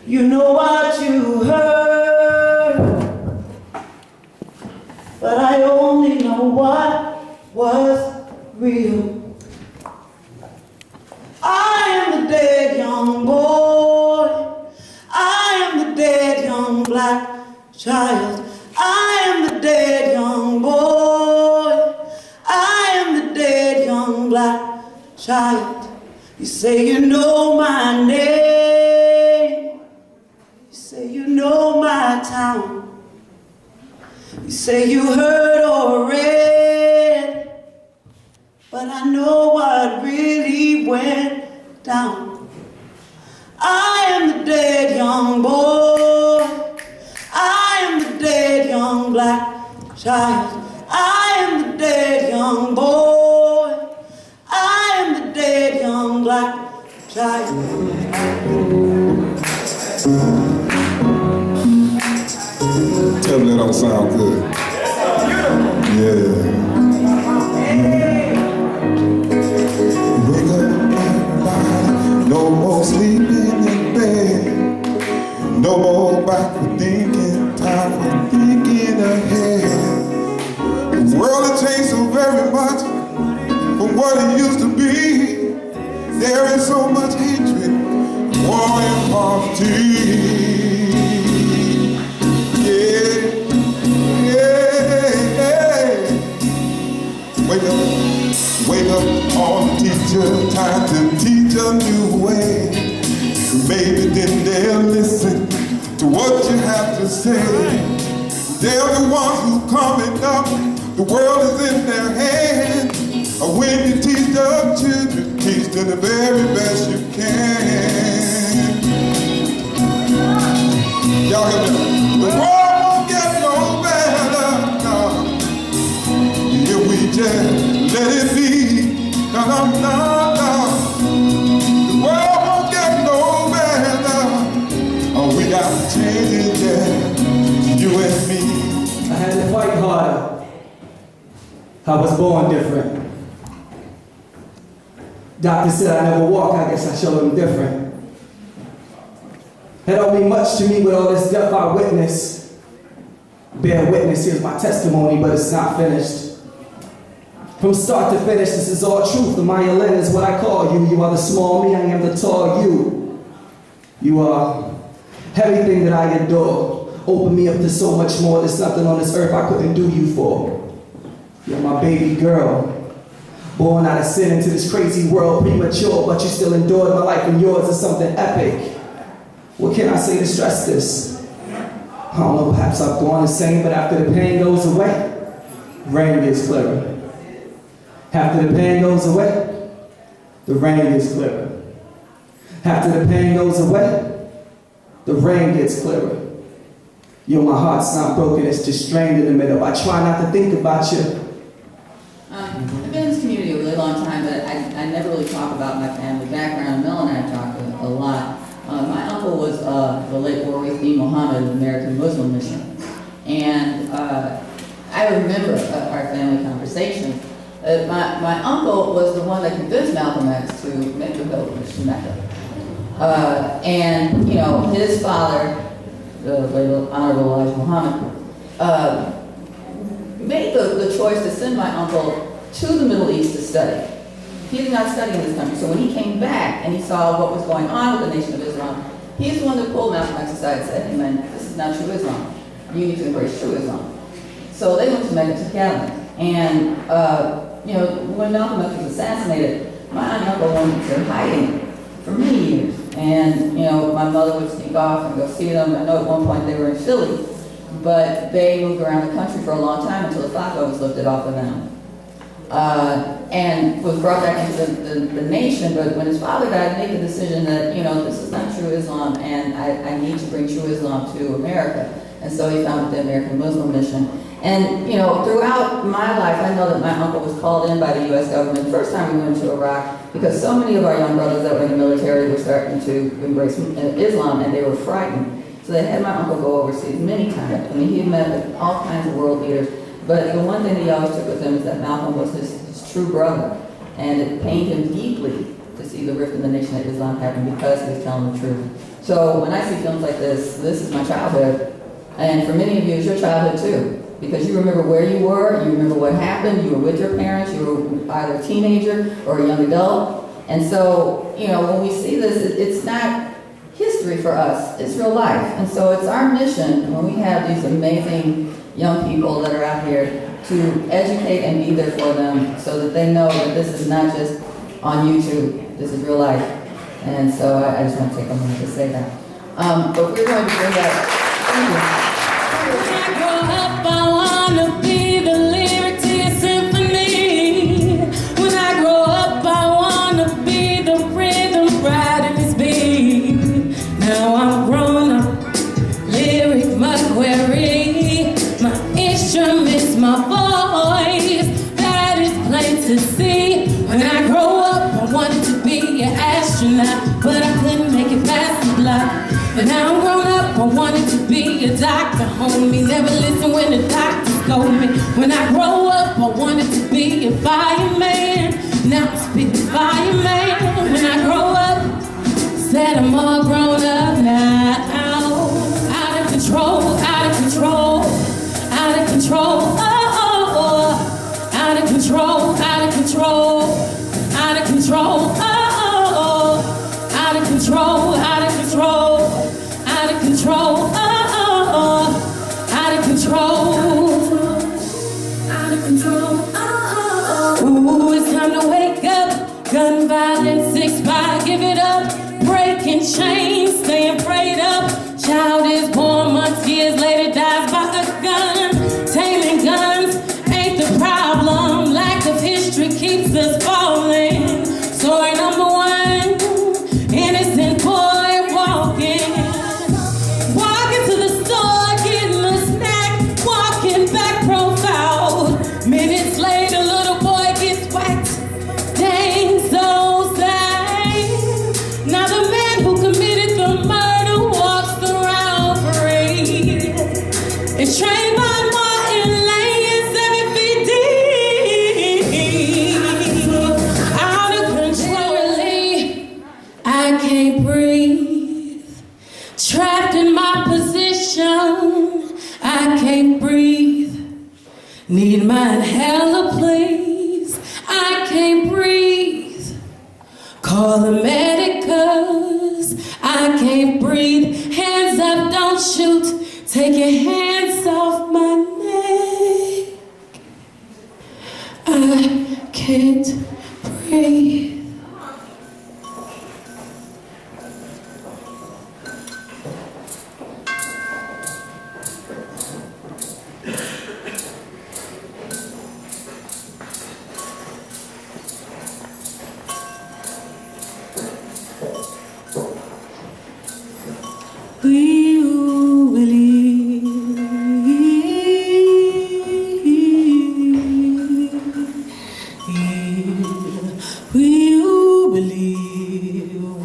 You know what you heard, but I only know what was real. I am the dead young boy. I am the dead young black child. I am the dead young boy. I am the dead young black child. You say you know my name. You say you know my town. You say you heard or read, but I know what really went down. I am the dead young boy. I am the dead young black child. I am the dead young boy. I am the dead young black child. Tell me that don't sound good. Yeah. Wake up, everybody. No more sleeping in bed. No more backward thinking. Time for thinking ahead. The world has changed so very much from what it used to be. There is so much hatred, war and poverty. Wake up, all the teachers, time to teach a new way. Maybe then they'll listen to what you have to say. They're the ones who coming up, the world is in their hands. When you teach the children, teach them the very best you can. Y'all hear me? The world won't get no better, no, if we just let it be. No, no, no, no. The world won't get no better. Oh, we got to change it, yeah, you and me. I had to fight harder. I was born different. Doctor said I never walk, I guess I showed him different. It don't mean much to me with all this death I witnessed. Bear witness, here's my testimony, but it's not finished. From start to finish, this is all truth. The Myelin is what I call you. You are the small me, I am the tall you. You are Everything that I adore opened me up to so much more. There's something on this earth I couldn't do you for. You're my baby girl, born out of sin into this crazy world, premature, but you still endured my life, and yours is something epic. What can I say to stress this? I don't know, perhaps I've gone insane, but after the pain goes away, rain gets clearer. After the pain goes away, the rain gets clearer. After the pain goes away, the rain gets clearer. Yo, my heart's not broken, it's just strained in the middle. I try not to think about you. I've been in this community a really long time, but I never really talk about my family background. Mel and I have talked a lot. My uncle was the late Warith B. Muhammad of the American Muslim Mission. And I remember our family conversations. My uncle was the one that convinced Malcolm X to make the pilgrimage to Mecca. And, you know, his father, the late Honorable Elijah Muhammad, made the choice to send my uncle to the Middle East to study. He did not study in this country, so when he came back and he saw what was going on with the Nation of Islam, he's the one that pulled Malcolm X aside and said, hey man, this is not true Islam. You need to embrace true Islam. So they went to Mecca together. And, you know, when Malcolm X was assassinated, my aunt and uncle went into hiding for many years. And, you know, my mother would sneak off and go see them. I know at one point they were in Philly, but they moved around the country for a long time until the fatwa was lifted off of them. And was brought back into the nation, but when his father died, he made the decision that, you know, this is not true Islam, and I need to bring true Islam to America. And so he founded the American Muslim Mission. And, you know, throughout my life, I know that my uncle was called in by the U.S. government the first time we went to Iraq, because so many of our young brothers that were in the military were starting to embrace Islam, and they were frightened. So they had my uncle go overseas many times. I mean, he had met with all kinds of world leaders. But the one thing that he always took with him is that Malcolm was his true brother. And it pained him deeply to see the rift in the Nation of Islam happen because he was telling the truth. So when I see films like this is my childhood. And for many of you, it's your childhood too. Because you remember where you were, you remember what happened, you were with your parents, you were either a teenager or a young adult. And so, you know, when we see this, it's not history for us, it's real life. And so it's our mission when we have these amazing young people that are out here to educate and be there for them so that they know that this is not just on YouTube, this is real life. And so I just want to take a moment to say that. But we're going to bring that. Thank you. When I grow up, I want to be the lyric to your symphony. When I grow up, I want to be the rhythm right in its beat. Now I'm grown up, lyric my query, my instrument's my voice, that is plain to see. When I grow up, I wanted to be an astronaut, but I couldn't make it past the block. But now I'm grown up, I wanted to be a doctor, homie. Never listen when the doctors scold me. When I grow up, I wanted to be a fireman. Now I'm spitting fireman. When I grow up, said I'm all grown up now. Out of control, out of control, out of control. Oh, oh, oh. Out of control, out of control, out of control. Oh, oh, oh. Out of control, out of control. Out of control, oh, oh, oh. Out of control, out of control, oh, oh, oh. Ooh, it's time to wake up. Gun violence, 6-5, give it up. Breaking chains, staying prayed up. Child is born, months, years later dies by a gun. Taming guns ain't the problem. Lack of history keeps us falling. Story number 1, innocent boy walking. Walking to the store, getting a snack, walking back profiled. Minutes later, little boy gets whacked. Dang, so sad. Now the man who committed the murder walks around free. It's trained by Martin Lane, 7 feet deep. Out of control, I can't breathe. Trapped in my position, I can't breathe. Need my inhaler, please. I can't breathe. Call the medic, 'cause I can't breathe. Hands up. shoot, take your hands off my neck. I can't breathe.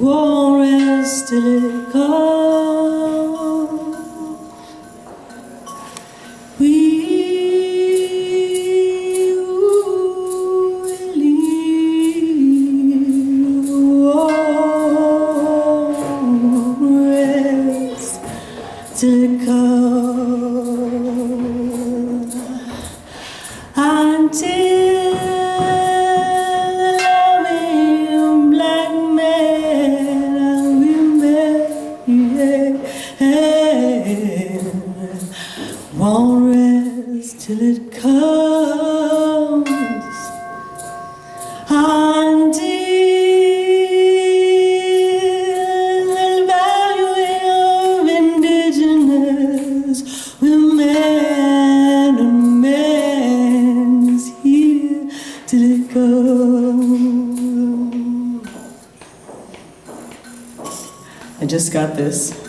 Won't rest till it comes. We won't rest till it comes. Until won't rest till it comes. Until the value of indigenous women and men is here till it comes. I just got this.